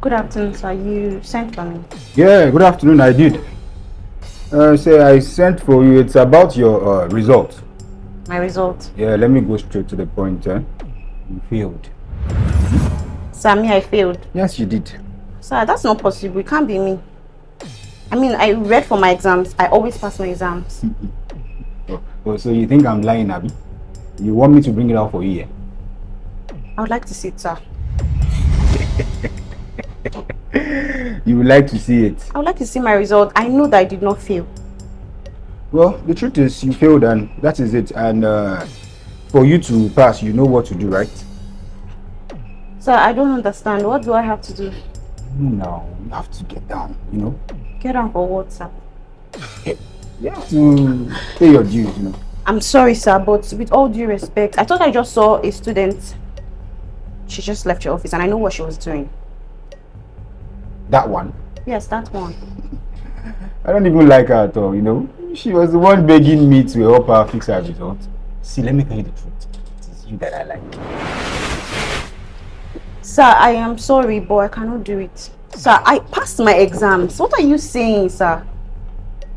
Good afternoon, sir. You sent for me. Yeah, good afternoon. I did. Say I sent for you. It's about your result. My result. Yeah, let me go straight to the point. You failed. Sir, me, I failed. Yes, you did. Sir, that's not possible. It can't be me. I mean, I read for my exams. I always pass my exams. Oh, so you think I'm lying, Abby? You want me to bring it out for you? Yeah? I would like to see it, sir. You would like to see it? I would like to see my result. I know that I did not fail. Well, the truth is you failed and that is it. And for you to pass, you know what to do, right? Sir, I don't understand. What do I have to do? No, you have to get down, you know? Get down for what, sir? You have to pay your dues, you know? I'm sorry, sir, but with all due respect, I thought I just saw a student. She just left your office and I know what she was doing. That one? Yes, that one. I don't even like her at all, you know? She was the one begging me to help her fix her result. See, let me tell you the truth. It is you that I like. Sir, I am sorry, but I cannot do it. Sir, I passed my exams. What are you saying, sir?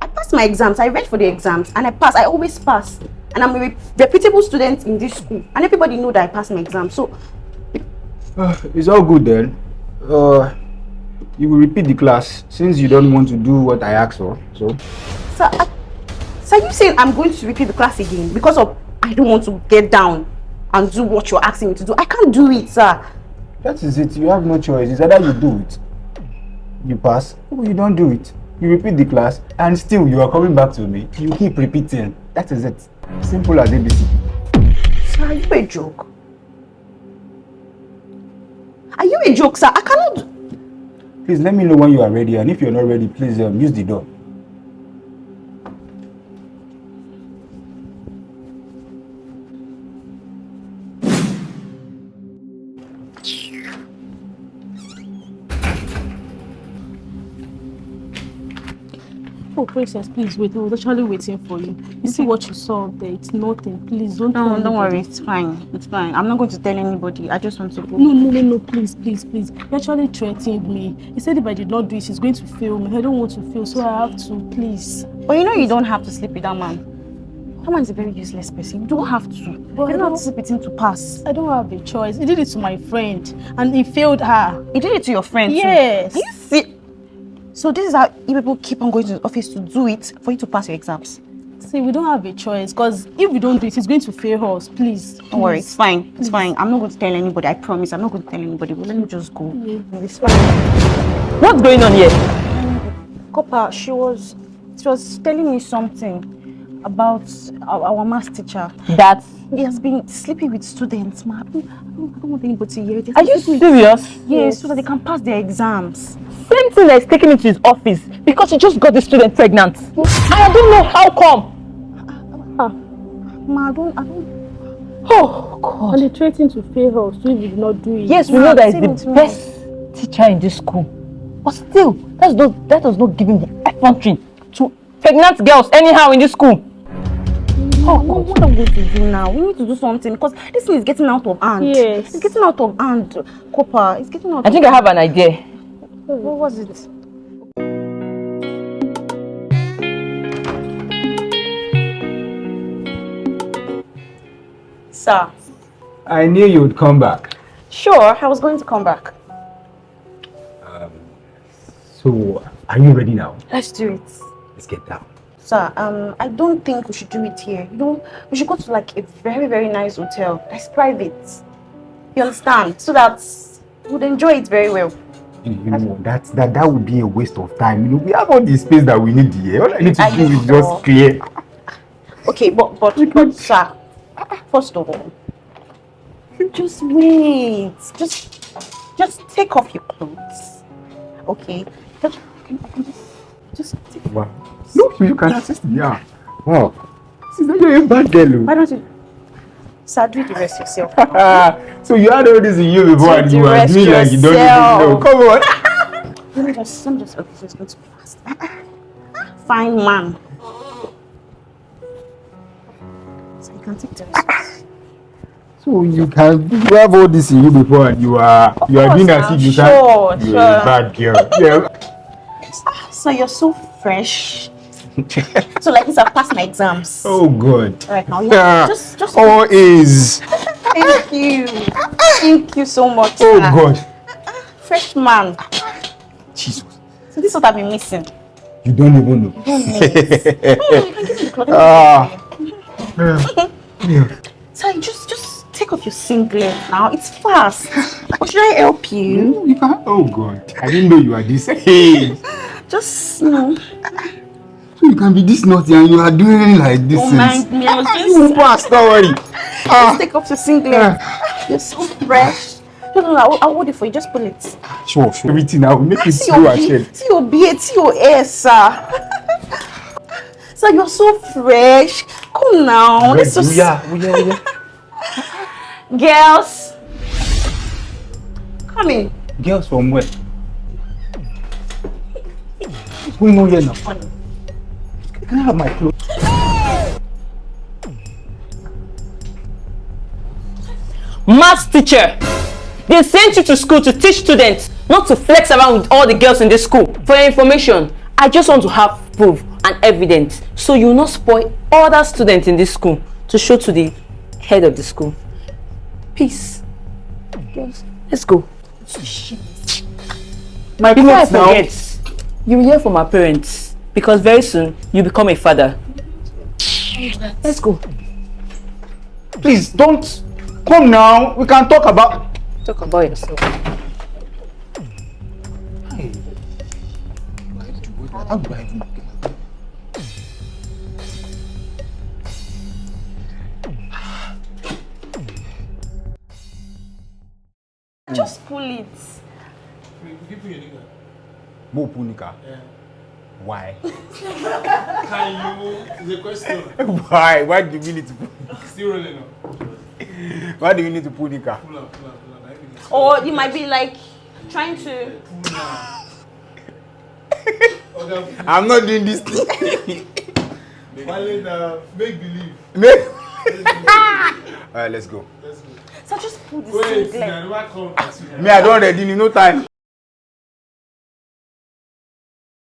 I passed my exams. I read for the exams and I passed. I always pass. And I'm a reputable student in this school. And everybody know that I passed my exams. So, It's all good then. You will repeat the class since you don't want to do what I asked for. So, sir, you saying I'm going to repeat the class again because of I don't want to get down and do what you're asking me to do? I can't do it, sir. that is it. You have no choice. It's either you do it, you pass, or you don't do it. You repeat the class and still you are coming back to me. You keep repeating. That is it. Simple as ABC. Sir, are you a joke? Are you a joke, sir? I cannot. Please let me know when you are ready, and if you're not ready, please use the door. Oh, Princess, please wait. I was actually waiting for you. You see what you saw up there? It's nothing. Please don't. No, don't worry. It's fine. It's fine. I'm not going to tell anybody. I just want to go. No. Please. He actually threatened me. He said if I did not do it, he's going to fail me. I don't want to fail, so I have to. Please. But you know you don't have to sleep with that man. That man is a very useless person. You don't have to. But you don't have to sleep with him to pass. I don't have a choice. He did it to my friend, and he failed her. He did it to your friend. Yes. Too. You see. So this is how you people keep on going to the office to do it for you to pass your exams. See, we don't have a choice because if we don't do it, he's going to fail us. Please. Don't worry, it's fine. It's fine. I'm not going to tell anybody. I promise. I'm not going to tell anybody. But let me just go. Yeah. It's fine. What's going on here? Copper, she was telling me something about our math teacher. That? He has been sleeping with students, ma. I don't want anybody to hear it. Are you serious? Yes, so that they can pass their exams. Same thing as taking him to his office because he just got the student pregnant. And I don't know how come. Ma, I don't. Oh, God. And they threatened to fail us if we did not do it. Yes, we know that he's the best teacher in this school. But still, that does not give him the effrontery to pregnant girls anyhow in this school. What are we going to do now? We need to do something because this thing is getting out of hand. Yes. It's getting out of hand, Copper. It's getting out I think I have an idea. What was it? Sir. I knew you would come back. Sure, I was going to come back. So, are you ready now? Let's do it. Let's get down. Sir, I don't think we should do it here. You know, we should go to like a very, very nice hotel that's private. You understand? So that we'd enjoy it very well. You know, that would be a waste of time. You know, we have all the space that we need here. All I need to do is just clear. Okay, but sir, first of all, just wait. Just take off your clothes. Okay? Just take Wow. No, you can assist me. Yeah. Wow. Sister, you're a bad girl. Why don't you? Sir, do the rest yourself. So you had all this in you before and you were doing like you don't even know. Come on. Let me just okay, so it's going to be fast. Fine man. So you can take the rest. So you have all this in you before, and you are doing as if you sure, can't. You're a bad girl. Yeah. So you're so fresh. So like this, I've passed my exams. Oh God. All right, now yeah. Just. All is. Thank you. Thank you so much. Oh sir. God. Freshman. Jesus. So this is what I've been missing. You don't even know. You can give me the clothing. Yeah. So just take off your singlet now. It's fast. Or should I help you? You can. Oh God. I didn't know you are this age. Just So you can be this naughty and you are doing like this. don't mind me. I was You just pass, don't worry. just take off your singlet. You're so fresh. No, I'll hold it for you. Just pull it. Sure. Everything I will make it See slow your and shed. see your beard, see your hair, sir. Sir, you're so fresh. Come now. Let's just... Yeah. Girls, come in. Girls from where? What's going on here now? Can I have my clothes? Maths teacher, they sent you to school to teach students, not to flex around with all the girls in this school. For your information, I just want to have proof and evidence so you will not spoil other students in this school to show to the head of the school. Peace. Girls, let's go. My Before I clothes now. forget, you will hear from our parents because very soon you become a father. Let's go. Please don't come now. We can talk about. Talk about yourself. How do I even? Just pull it. Mo Punika. Yeah. Why? Can you? It's a question. Why? Why do we need to? Still rolling up. Why do you need to Punika? Pull up. I think it's Or you might be like trying to. pull now. Okay, I'm not doing this thing. make believe. Alright, let's go. Let's go. So just pull the Wait, singlet. I never come. Me, I don't already need no time.